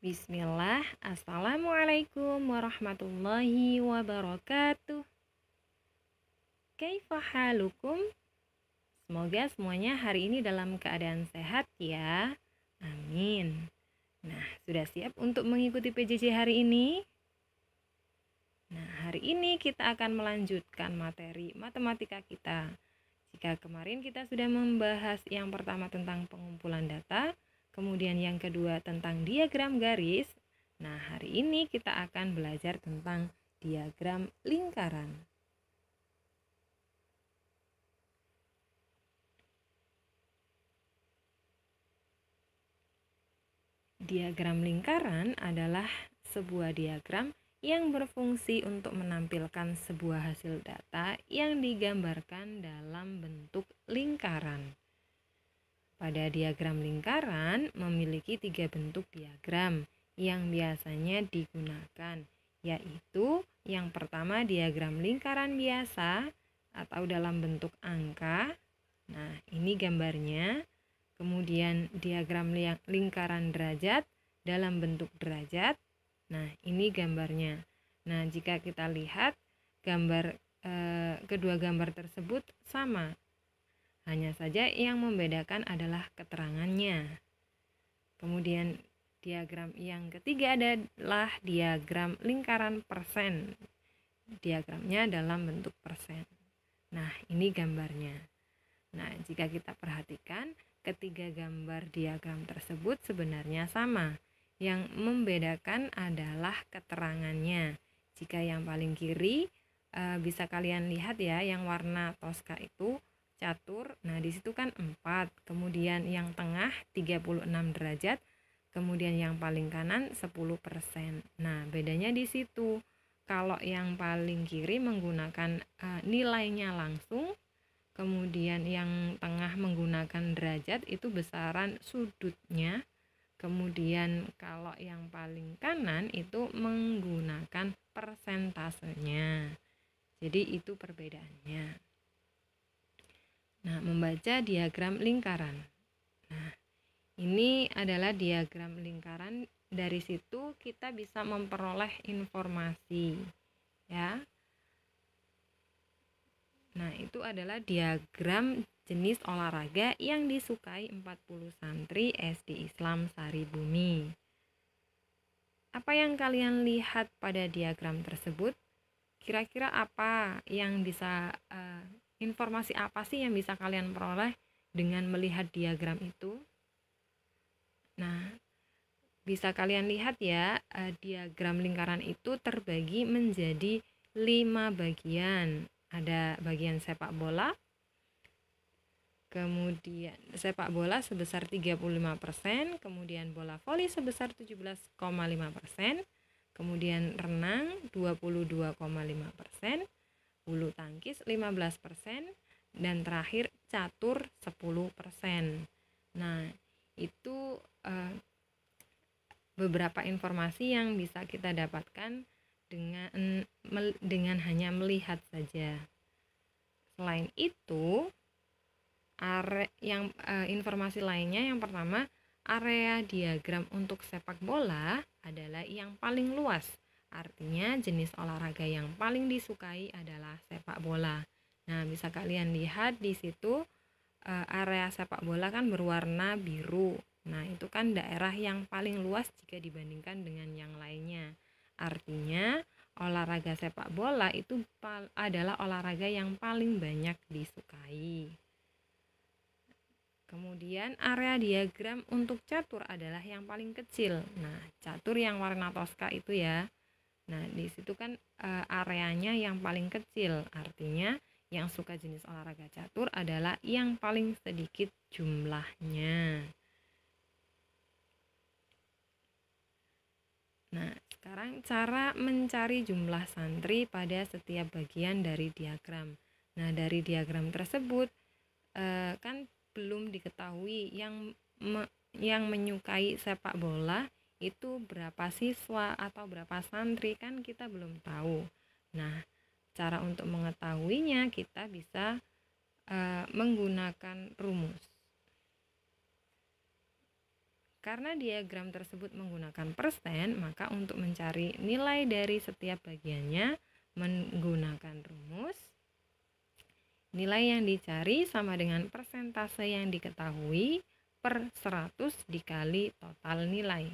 Bismillah, Assalamualaikum warahmatullahi wabarakatuh. Kaifa halukum? Semoga semuanya hari ini dalam keadaan sehat ya. Amin. Nah, sudah siap untuk mengikuti PJJ hari ini? Nah, hari ini kita akan melanjutkan materi matematika kita. Jika kemarin kita sudah membahas yang pertama tentang pengumpulan data, kemudian yang kedua tentang diagram garis. Nah, hari ini kita akan belajar tentang diagram lingkaran. Diagram lingkaran adalah sebuah diagram yang berfungsi untuk menampilkan sebuah hasil data yang digambarkan dalam bentuk lingkaran. Pada diagram lingkaran memiliki 3 bentuk diagram yang biasanya digunakan, yaitu yang pertama diagram lingkaran biasa atau dalam bentuk angka. Nah, ini gambarnya. Kemudian diagram lingkaran derajat dalam bentuk derajat. Nah, ini gambarnya. Nah, jika kita lihat kedua gambar tersebut sama. Hanya saja yang membedakan adalah keterangannya. Kemudian diagram yang ketiga adalah diagram lingkaran persen. Diagramnya dalam bentuk persen. Nah, ini gambarnya. Nah, jika kita perhatikan, ketiga gambar diagram tersebut sebenarnya sama. Yang membedakan adalah keterangannya. Jika yang paling kiri bisa kalian lihat ya, yang warna toska itu catur. Nah, di situ kan 4. Kemudian yang tengah 36 derajat. Kemudian yang paling kanan 10%. Nah, bedanya di situ. Kalau yang paling kiri menggunakan nilainya langsung, kemudian yang tengah menggunakan derajat itu besaran sudutnya. Kemudian kalau yang paling kanan itu menggunakan persentasenya. Jadi itu perbedaannya. Nah, membaca diagram lingkaran. Nah, ini adalah diagram lingkaran. Dari situ kita bisa memperoleh informasi, ya. Nah, itu adalah diagram jenis olahraga yang disukai 40 santri SD Islam Saribumi. Apa yang kalian lihat pada diagram tersebut? Kira-kira apa yang bisa informasi apa sih yang bisa kalian peroleh dengan melihat diagram itu? Nah, bisa kalian lihat ya, diagram lingkaran itu terbagi menjadi 5 bagian. Ada bagian sepak bola, kemudian sepak bola sebesar 35%, kemudian bola voli sebesar 17,5%, kemudian renang 22,5%, bulu tangkis 15%, dan terakhir catur 10%. Nah, itu beberapa informasi yang bisa kita dapatkan dengan hanya melihat saja. Selain itu, informasi lainnya, yang pertama, area diagram untuk sepak bola adalah yang paling luas. Artinya jenis olahraga yang paling disukai adalah sepak bola. Nah, bisa kalian lihat di situ area sepak bola kan berwarna biru. Nah, itu kan daerah yang paling luas jika dibandingkan dengan yang lainnya. Artinya olahraga sepak bola itu adalah olahraga yang paling banyak disukai. Kemudian area diagram untuk catur adalah yang paling kecil. Nah, catur yang warna toska itu ya. Nah, di situ kan areanya yang paling kecil. Artinya yang suka jenis olahraga catur adalah yang paling sedikit jumlahnya. Nah, sekarang cara mencari jumlah santri pada setiap bagian dari diagram. Nah, dari diagram tersebut kan belum diketahui yang menyukai sepak bola itu berapa siswa atau berapa santri, kan kita belum tahu. Nah, cara untuk mengetahuinya kita bisa menggunakan rumus. karena diagram tersebut menggunakan persen, maka untuk mencari nilai dari setiap bagiannya menggunakan rumus, nilai yang dicari sama dengan persentase yang diketahui per 100 dikali total nilai.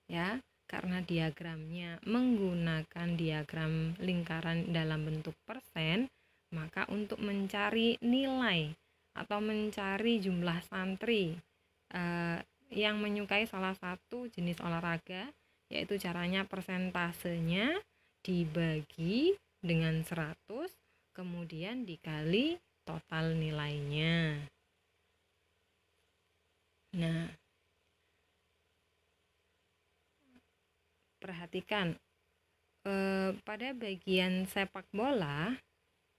Ya, karena diagramnya menggunakan diagram lingkaran dalam bentuk persen, maka untuk mencari nilai atau mencari jumlah santri yang menyukai salah satu jenis olahraga, yaitu caranya persentasenya dibagi dengan 100 kemudian dikali total nilainya. Nah, perhatikan pada bagian sepak bola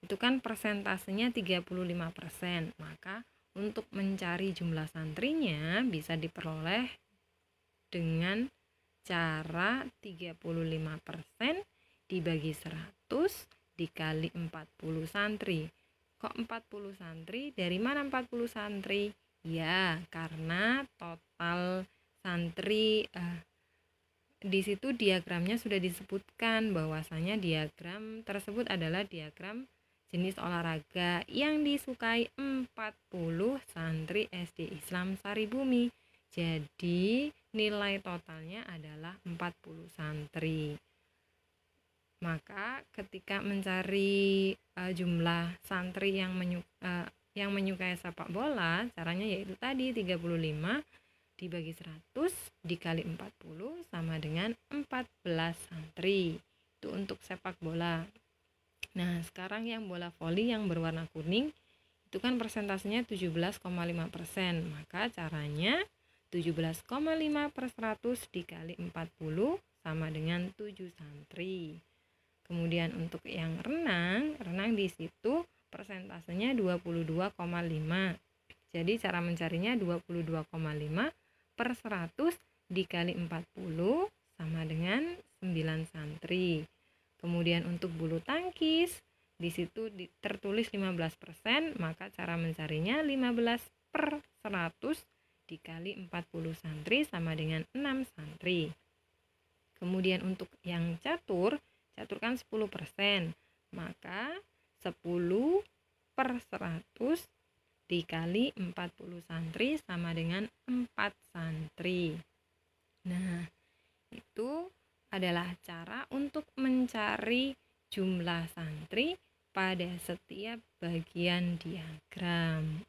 itu kan persentasenya 35%, maka untuk mencari jumlah santrinya bisa diperoleh dengan cara 35% dibagi 100 dikali 40 santri. Kok 40 santri? Dari mana 40 santri? Ya, karena total santri di situ diagramnya sudah disebutkan bahwasanya diagram tersebut adalah diagram jenis olahraga yang disukai 40 santri SD Islam Saribumi. Jadi nilai totalnya adalah 40 santri. Maka ketika mencari jumlah santri yang menyukai sepak bola, caranya yaitu tadi 35 dibagi 100 dikali 40 sama dengan 14 santri. Itu untuk sepak bola. Nah, sekarang yang bola voli yang berwarna kuning itu kan persentasenya 17,5%. Maka caranya 17,5 per 100 dikali 40 sama dengan 7 santri. Kemudian untuk yang renang di situ persentasenya 22,5. Jadi cara mencarinya 22,5 per 100 dikali 40 sama dengan 9 santri. Kemudian untuk bulu tangkis di situ tertulis 15%, maka cara mencarinya 15 per 100 dikali 40 santri sama dengan 6 santri. Kemudian untuk yang catur kan 10%, maka 10 per 100 dikali 40 santri sama dengan 4 santri. Nah, itu adalah cara untuk mencari jumlah santri pada setiap bagian diagram.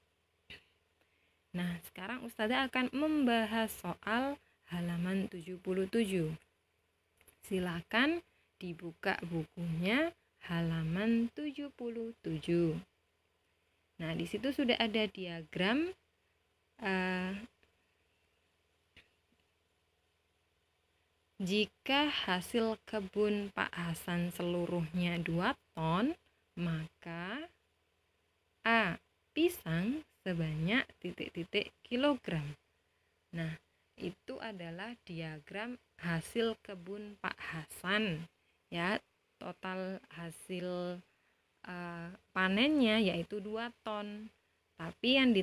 Nah, sekarang Ustazah akan membahas soal halaman 77. Silakan dibuka bukunya halaman 77. Nah, di situ sudah ada diagram jika hasil kebun Pak Hasan seluruhnya 2 ton, maka A. Pisang sebanyak titik-titik kilogram. Nah, itu adalah diagram hasil kebun Pak Hasan. Ya, total hasil panennya yaitu 2 ton. Tapi yang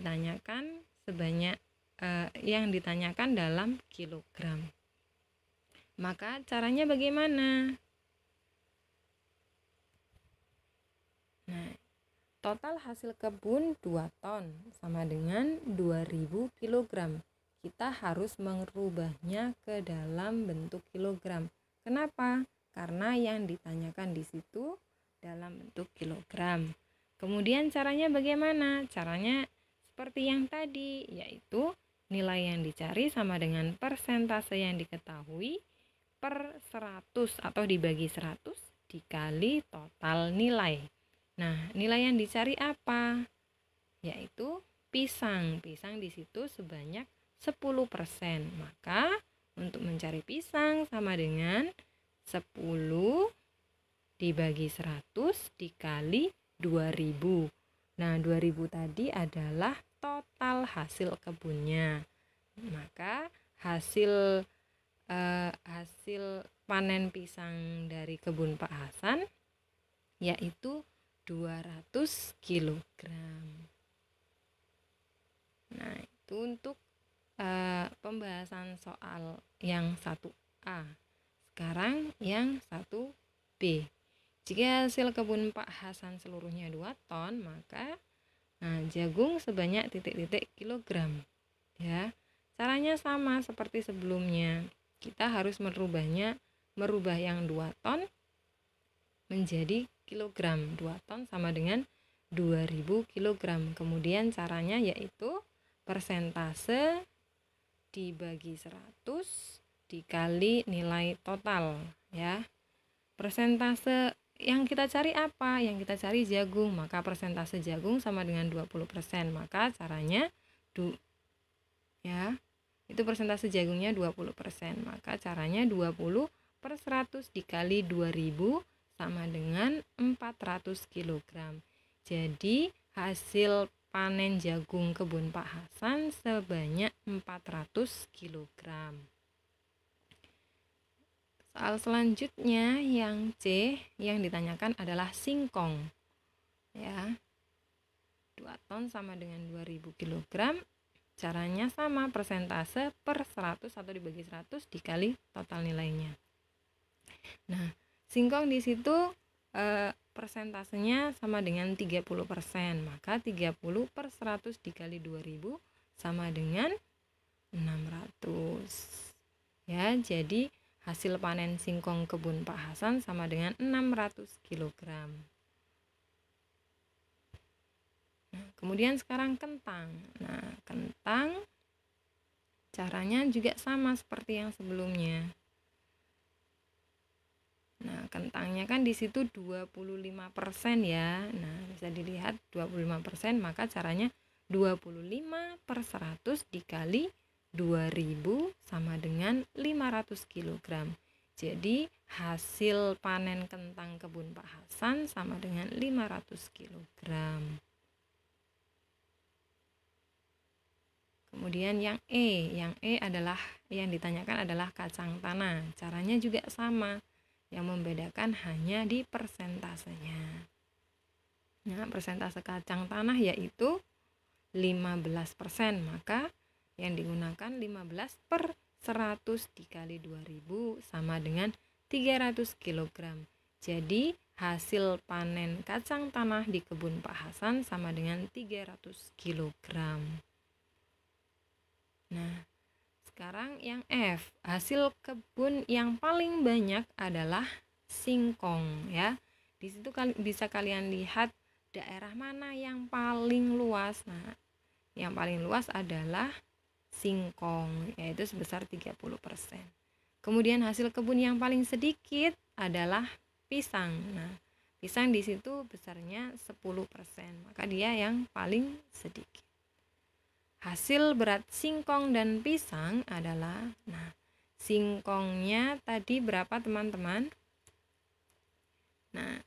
ditanyakan dalam kilogram. Maka caranya bagaimana? Nah, total hasil kebun 2 ton sama dengan 2000 kg. Kita harus merubahnya ke dalam bentuk kilogram. Kenapa? Karena yang ditanyakan di situ dalam bentuk kilogram. Kemudian caranya bagaimana? Caranya seperti yang tadi, yaitu nilai yang dicari sama dengan persentase yang diketahui per 100 atau dibagi 100 dikali total nilai. Nah, nilai yang dicari apa? Yaitu pisang. Pisang di situ sebanyak 10%. Maka untuk mencari pisang sama dengan 10 dibagi 100 dikali 2000. Nah, 2000 tadi adalah total hasil kebunnya. Maka hasil panen pisang dari kebun Pak Hasan yaitu 200 kg. Nah, itu untuk pembahasan soal yang 1A. Sekarang yang 1B. Jika hasil kebun Pak Hasan seluruhnya 2 ton, maka jagung sebanyak titik-titik kilogram. Ya. Caranya sama seperti sebelumnya. Kita harus merubah yang 2 ton menjadi kilogram. 2 ton sama dengan 2000 kilogram. Kemudian caranya yaitu persentase dibagi 100 dikali nilai total, ya. Persentase yang kita cari apa? Yang kita cari jagung, maka persentase jagung sama dengan 20%. Maka caranya itu persentase jagungnya 20%. Maka caranya 20 per 100 dikali 2000 sama dengan 400 kg. Jadi hasil panen jagung kebun Pak Hasan sebanyak 400 kg. Soal selanjutnya yang C, yang ditanyakan adalah singkong. Ya. 2 ton sama dengan 2000 kg. Caranya sama, persentase per 100 atau dibagi 100 dikali total nilainya. Nah, singkong di situ persentasenya sama dengan 30%. Maka 30 per 100 dikali 2000 sama dengan 600. Ya, jadi hasil panen singkong kebun Pak Hasan sama dengan 600 kg. Nah, kemudian sekarang kentang. Nah, kentang caranya juga sama seperti yang sebelumnya. Nah, kentangnya kan di situ 25% ya. Nah, bisa dilihat 25%, maka caranya 25 per 100 dikali 2000 sama dengan 500 kg. Jadi hasil panen kentang kebun Pak Hasan sama dengan 500 kg. Kemudian yang E adalah yang ditanyakan adalah kacang tanah. Caranya juga sama. Yang membedakan hanya di persentasenya. Nah, persentase kacang tanah yaitu 15%, maka yang digunakan 15 per 100 dikali 2000 sama dengan 300 kg. Jadi hasil panen kacang tanah di kebun Pak Hasan sama dengan 300 kg. Nah, sekarang yang F, hasil kebun yang paling banyak adalah singkong, ya. Di situ bisa kalian lihat daerah mana yang paling luas. Nah, yang paling luas adalah singkong, yaitu sebesar 30%. Kemudian hasil kebun yang paling sedikit adalah pisang. Nah, pisang di situ besarnya 10%, maka dia yang paling sedikit. Hasil berat singkong dan pisang adalah, singkongnya tadi berapa teman-teman? Nah,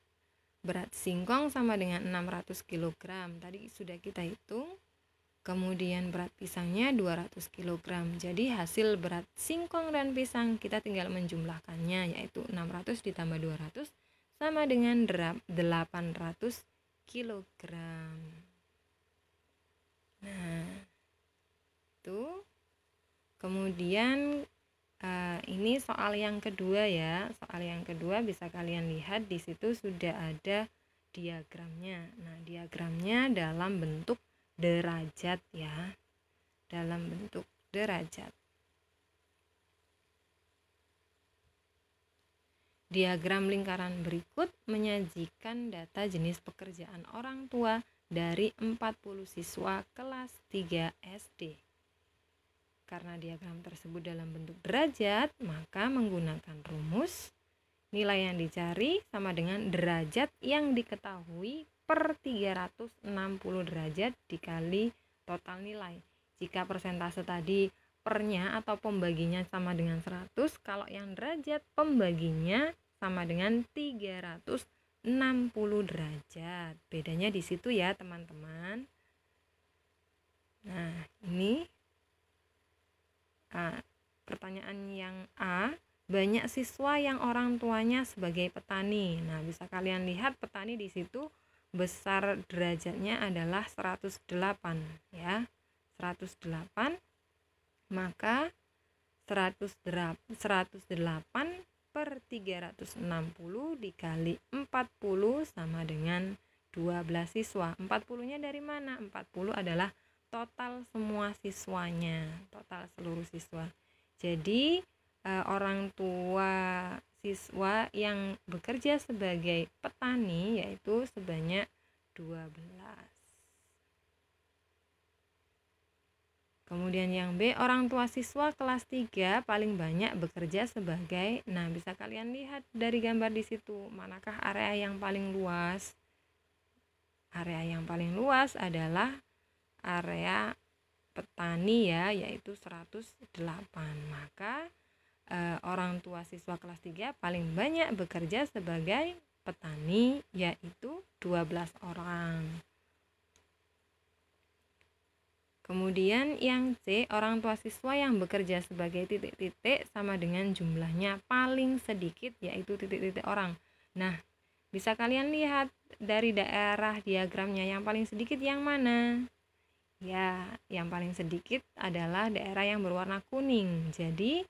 berat singkong sama dengan 600 kg. Tadi sudah kita hitung. Kemudian berat pisangnya 200 kg. Jadi hasil berat singkong dan pisang kita tinggal menjumlahkannya, yaitu 600 ditambah 200 sama dengan 800 kg. Nah, kemudian ini soal yang kedua ya. Soal yang kedua bisa kalian lihat di situ sudah ada diagramnya. Nah, diagramnya dalam bentuk derajat ya. Dalam bentuk derajat. Diagram lingkaran berikut menyajikan data jenis pekerjaan orang tua dari 40 siswa kelas 3 SD. Karena diagram tersebut dalam bentuk derajat, maka menggunakan rumus nilai yang dicari sama dengan derajat yang diketahui per 360 derajat dikali total nilai. Jika persentase tadi pernya atau pembaginya sama dengan 100, kalau yang derajat pembaginya sama dengan 360 derajat. Bedanya di situ ya, teman-teman. Nah, ini pertanyaan yang A, banyak siswa yang orang tuanya sebagai petani. Nah, bisa kalian lihat petani di situ besar derajatnya adalah 108 ya. 108 Maka 108 per 360 dikali 40 sama dengan 12 siswa. 40-nya dari mana? 40 adalah total semua siswanya, total seluruh siswa. Jadi orang tua siswa yang bekerja sebagai petani yaitu sebanyak 12. Kemudian yang B, orang tua siswa kelas 3 paling banyak bekerja sebagai, nah bisa kalian lihat dari gambar di situ, manakah area yang paling luas? Area yang paling luas adalah area petani ya, yaitu 108. Maka orang tua siswa kelas 3 paling banyak bekerja sebagai petani, yaitu 12 orang. Kemudian yang C, orang tua siswa yang bekerja sebagai titik-titik sama dengan jumlahnya paling sedikit, yaitu titik-titik orang. Nah, bisa kalian lihat dari daerah diagramnya yang paling sedikit yang mana? Ya, yang paling sedikit adalah daerah yang berwarna kuning. Jadi,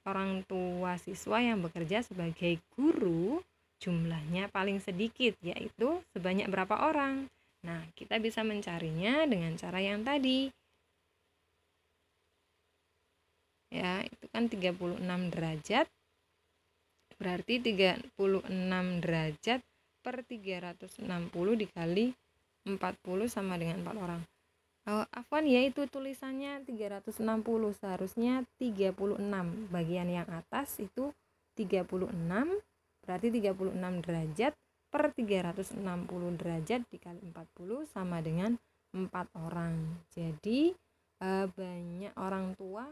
orang tua siswa yang bekerja sebagai guru jumlahnya paling sedikit, yaitu sebanyak berapa orang? Nah, kita bisa mencarinya dengan cara yang tadi. Ya, itu kan 36 derajat. Berarti 36 derajat per 360 dikali 40 sama dengan 4 orang. Afwan ya, itu tulisannya 360, seharusnya 36. Bagian yang atas itu 36, berarti 36 derajat per 360 derajat dikali 40 sama dengan 4 orang. Jadi banyak orang tua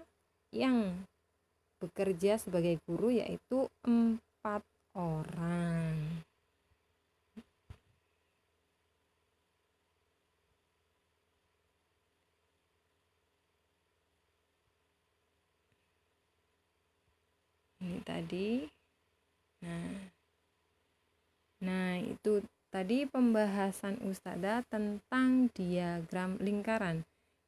yang bekerja sebagai guru yaitu 4 orang. Ini tadi. Nah, itu tadi pembahasan Ustadzah tentang diagram lingkaran.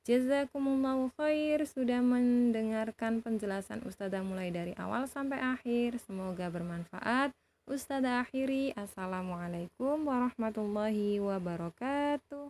Jazakumullahu khair sudah mendengarkan penjelasan Ustadzah mulai dari awal sampai akhir. Semoga bermanfaat. Ustadzah akhiri, assalamualaikum warahmatullahi wabarakatuh.